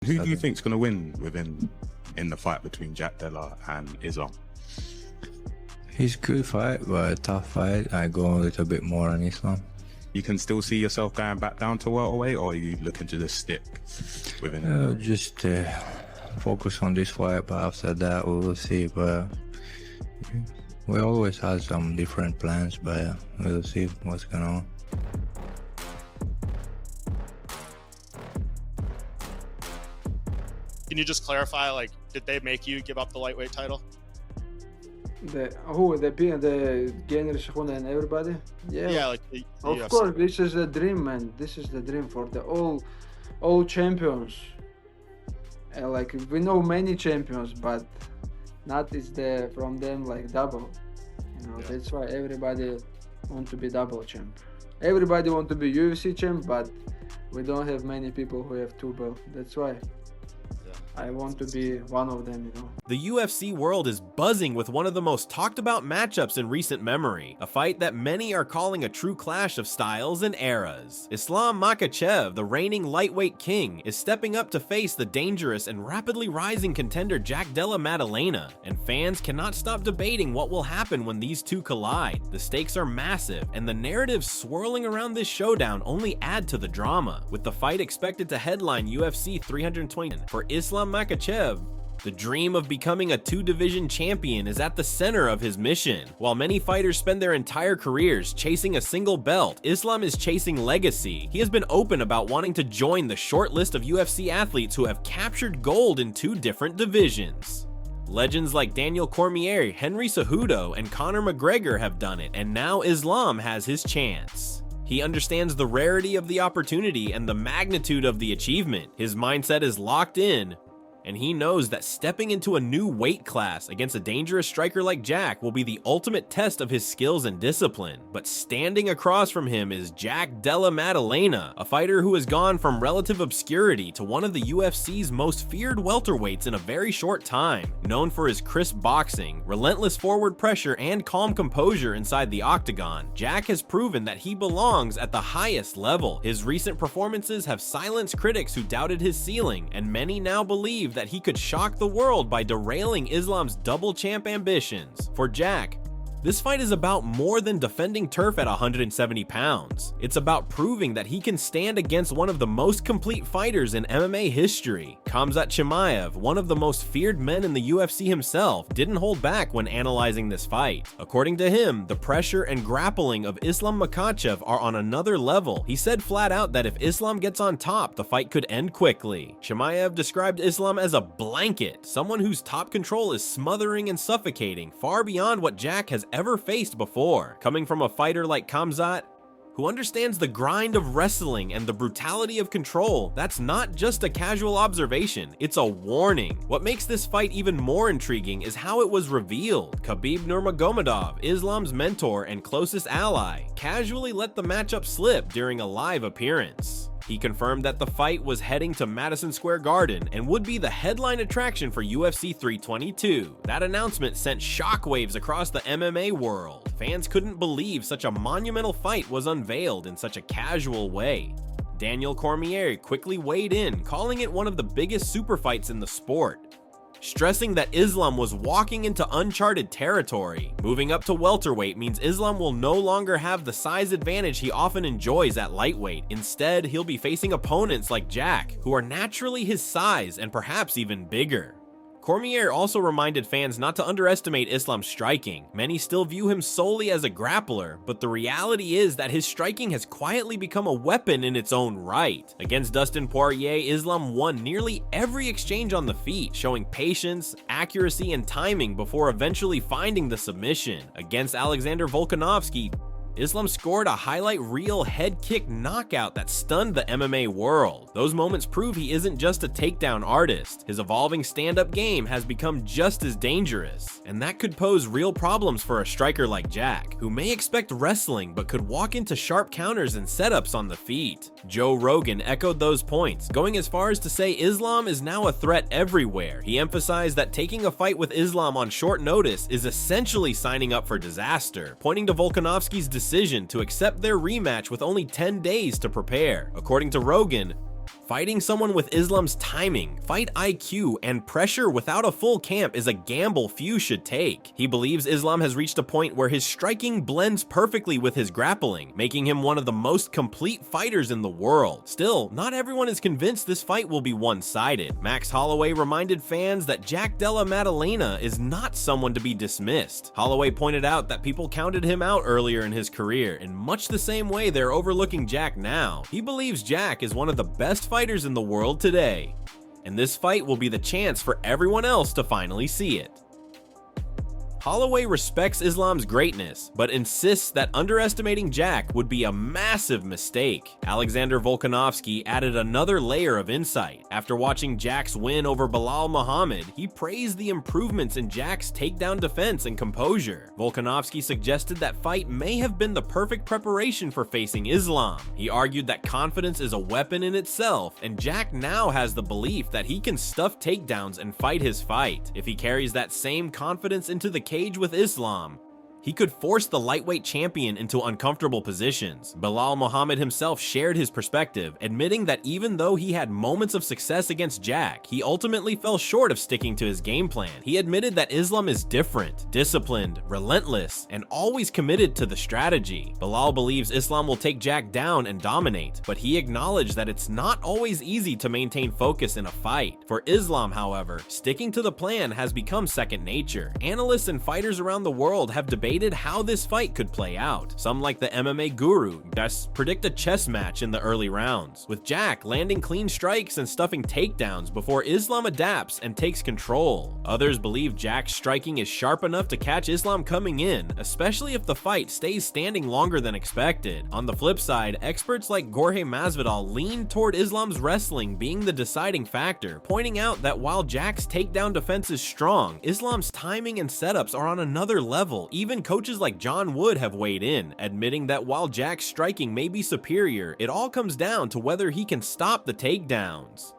Who do you think's going to win in the fight between Jack Della and Islam? It's a good fight, but a tough fight. I go a little bit more on Islam. You can still see yourself going back down to welterweight, or are you looking to just stick within it? Just focus on this fight, but after that we will see. But we always have some different plans, but we'll see what's going on. Can you just clarify, like, did they make you give up the lightweight title? The Gainer Shahuna and everybody? Yeah, like the of UFC. course, this is the dream, man. This is the dream for the all champions. And like we know many champions, but not is the from them like double. You know, that's why everybody want to be double champ. Everybody want to be UFC champ, but we don't have many people who have two belts. That's why I want to be one of them, you know. The UFC world is buzzing with one of the most talked about matchups in recent memory, a fight that many are calling a true clash of styles and eras. Islam Makhachev, the reigning lightweight king, is stepping up to face the dangerous and rapidly rising contender Jack Della Maddalena, and fans cannot stop debating what will happen when these two collide. The stakes are massive, and the narratives swirling around this showdown only add to the drama, with the fight expected to headline UFC 320. For Islam Makhachev, the dream of becoming a two-division champion is at the center of his mission. While many fighters spend their entire careers chasing a single belt, Islam is chasing legacy. He has been open about wanting to join the short list of UFC athletes who have captured gold in two different divisions. Legends like Daniel Cormier, Henry Cejudo, and Conor McGregor have done it, and now Islam has his chance. He understands the rarity of the opportunity and the magnitude of the achievement. His mindset is locked in, and he knows that stepping into a new weight class against a dangerous striker like Jack will be the ultimate test of his skills and discipline. But standing across from him is Jack Della Maddalena, a fighter who has gone from relative obscurity to one of the UFC's most feared welterweights in a very short time. Known for his crisp boxing, relentless forward pressure, and calm composure inside the octagon, Jack has proven that he belongs at the highest level. His recent performances have silenced critics who doubted his ceiling, and many now believe that he could shock the world by derailing Islam's double champ ambitions. For Jack, this fight is about more than defending turf at 170 pounds. It's about proving that he can stand against one of the most complete fighters in MMA history. Khamzat Chimaev, one of the most feared men in the UFC himself, didn't hold back when analyzing this fight. According to him, the pressure and grappling of Islam Makhachev are on another level. He said flat out that if Islam gets on top, the fight could end quickly. Chimaev described Islam as a blanket, someone whose top control is smothering and suffocating, far beyond what Jack has ever faced before. Coming from a fighter like Khamzat, who understands the grind of wrestling and the brutality of control, that's not just a casual observation, it's a warning. What makes this fight even more intriguing is how it was revealed. Khabib Nurmagomedov, Islam's mentor and closest ally, casually let the matchup slip during a live appearance. He confirmed that the fight was heading to Madison Square Garden and would be the headline attraction for UFC 322. That announcement sent shockwaves across the MMA world. Fans couldn't believe such a monumental fight was unveiled in such a casual way. Daniel Cormier quickly weighed in, calling it one of the biggest super fights in the sport, stressing that Islam was walking into uncharted territory. Moving up to welterweight means Islam will no longer have the size advantage he often enjoys at lightweight. Instead, he'll be facing opponents like Jack, who are naturally his size and perhaps even bigger. Cormier also reminded fans not to underestimate Islam's striking. Many still view him solely as a grappler, but the reality is that his striking has quietly become a weapon in its own right. Against Dustin Poirier, Islam won nearly every exchange on the feet, showing patience, accuracy, and timing before eventually finding the submission. Against Alexander Volkanovski, Islam scored a highlight reel head kick knockout that stunned the MMA world. Those moments prove he isn't just a takedown artist. His evolving stand-up game has become just as dangerous, and that could pose real problems for a striker like Jack, who may expect wrestling but could walk into sharp counters and setups on the feet. Joe Rogan echoed those points, going as far as to say Islam is now a threat everywhere. He emphasized that taking a fight with Islam on short notice is essentially signing up for disaster, pointing to Volkanovski's decision to accept their rematch with only 10 days to prepare. According to Rogan, Fighting someone with Islam's timing, fight IQ, and pressure without a full camp is a gamble few should take. He believes Islam has reached a point where his striking blends perfectly with his grappling, making him one of the most complete fighters in the world. Still, not everyone is convinced this fight will be one-sided. Max Holloway reminded fans that Jack Della Maddalena is not someone to be dismissed. Holloway pointed out that people counted him out earlier in his career in much the same way they're overlooking Jack now. He believes Jack is one of the best fighters in the world today, and this fight will be the chance for everyone else to finally see it. Holloway respects Islam's greatness, but insists that underestimating Jack would be a massive mistake. Alexander Volkanovski added another layer of insight. After watching Jack's win over Belal Muhammad, he praised the improvements in Jack's takedown defense and composure. Volkanovski suggested that fight may have been the perfect preparation for facing Islam. He argued that confidence is a weapon in itself, and Jack now has the belief that he can stuff takedowns and fight his fight. If he carries that same confidence into the cage with Islam, he could force the lightweight champion into uncomfortable positions. Belal Muhammad himself shared his perspective, admitting that even though he had moments of success against Jack, he ultimately fell short of sticking to his game plan. He admitted that Islam is different, disciplined, relentless, and always committed to the strategy. Belal believes Islam will take Jack down and dominate, but he acknowledged that it's not always easy to maintain focus in a fight. For Islam, however, sticking to the plan has become second nature. Analysts and fighters around the world have debated how this fight could play out. Some, like the MMA guru, predict a chess match in the early rounds, with Jack landing clean strikes and stuffing takedowns before Islam adapts and takes control. Others believe Jack's striking is sharp enough to catch Islam coming in, especially if the fight stays standing longer than expected. On the flip side, experts like Jorge Masvidal lean toward Islam's wrestling being the deciding factor, pointing out that while Jack's takedown defense is strong, Islam's timing and setups are on another level. Even coaches like John Wood have weighed in, admitting that while Jack's striking may be superior, it all comes down to whether he can stop the takedowns.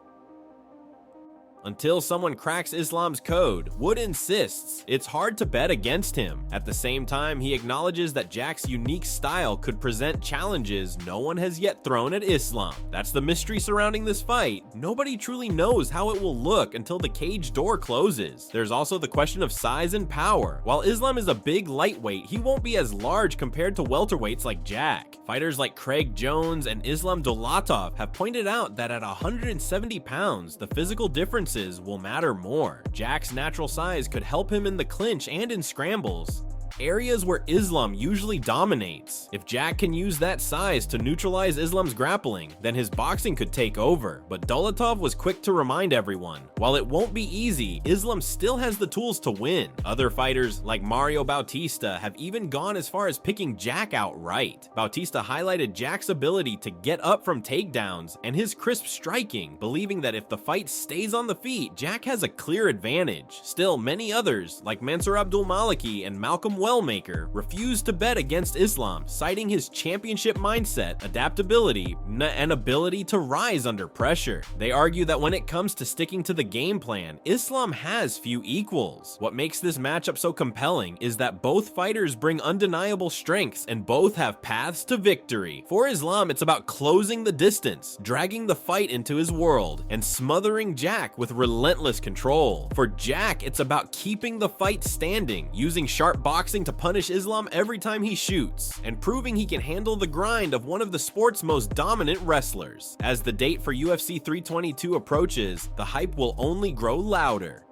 Until someone cracks Islam's code, Wood insists it's hard to bet against him. At the same time, he acknowledges that Jack's unique style could present challenges no one has yet thrown at Islam. That's the mystery surrounding this fight. Nobody truly knows how it will look until the cage door closes. There's also the question of size and power. While Islam is a big lightweight, he won't be as large compared to welterweights like Jack. Fighters like Craig Jones and Islam Dolatov have pointed out that at 170 pounds, the physical differences will matter more. Jack's natural size could help him in the clinch and in scrambles, areas where Islam usually dominates. If Jack can use that size to neutralize Islam's grappling, then his boxing could take over. But Dolatov was quick to remind everyone, while it won't be easy, Islam still has the tools to win. Other fighters like Mario Bautista have even gone as far as picking Jack outright. Bautista highlighted Jack's ability to get up from takedowns and his crisp striking, believing that if the fight stays on the feet, Jack has a clear advantage. Still, many others, like Mansour Abdulmaliki and Malcolm Wellmaker, refused to bet against Islam, citing his championship mindset, adaptability, and ability to rise under pressure. They argue that when it comes to sticking to the game plan, Islam has few equals. What makes this matchup so compelling is that both fighters bring undeniable strengths and both have paths to victory. For Islam, it's about closing the distance, dragging the fight into his world, and smothering Jack with relentless control. For Jack, it's about keeping the fight standing, using sharp boxing to punish Islam every time he shoots, and proving he can handle the grind of one of the sport's most dominant wrestlers. As the date for UFC 322 approaches, the hype will only grow louder.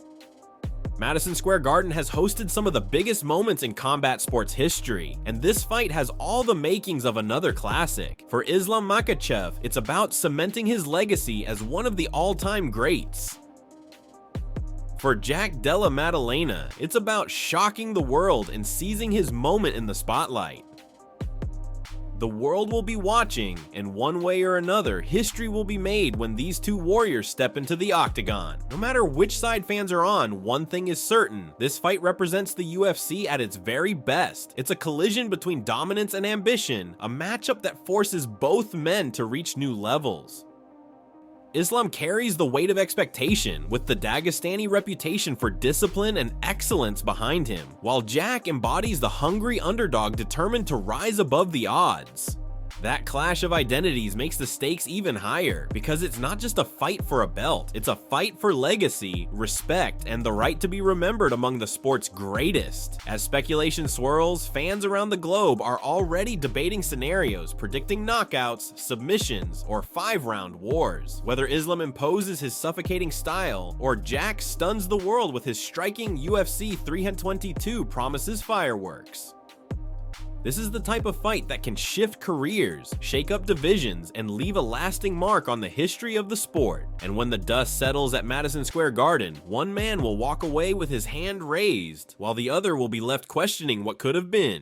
Madison Square Garden has hosted some of the biggest moments in combat sports history, and this fight has all the makings of another classic. For Islam Makhachev, it's about cementing his legacy as one of the all-time greats. For Jack Della Maddalena, it's about shocking the world and seizing his moment in the spotlight. The world will be watching, and one way or another, history will be made when these two warriors step into the octagon. No matter which side fans are on, one thing is certain: this fight represents the UFC at its very best. It's a collision between dominance and ambition, a matchup that forces both men to reach new levels. Islam carries the weight of expectation, with the Dagestani reputation for discipline and excellence behind him, while Jack embodies the hungry underdog determined to rise above the odds. That clash of identities makes the stakes even higher, because it's not just a fight for a belt, it's a fight for legacy, respect, and the right to be remembered among the sport's greatest. As speculation swirls, fans around the globe are already debating scenarios, predicting knockouts, submissions, or 5-round wars. Whether Islam imposes his suffocating style, or Jack stuns the world with his striking UFC 322 promises fireworks. This is the type of fight that can shift careers, shake up divisions, and leave a lasting mark on the history of the sport. And when the dust settles at Madison Square Garden, one man will walk away with his hand raised, while the other will be left questioning what could have been.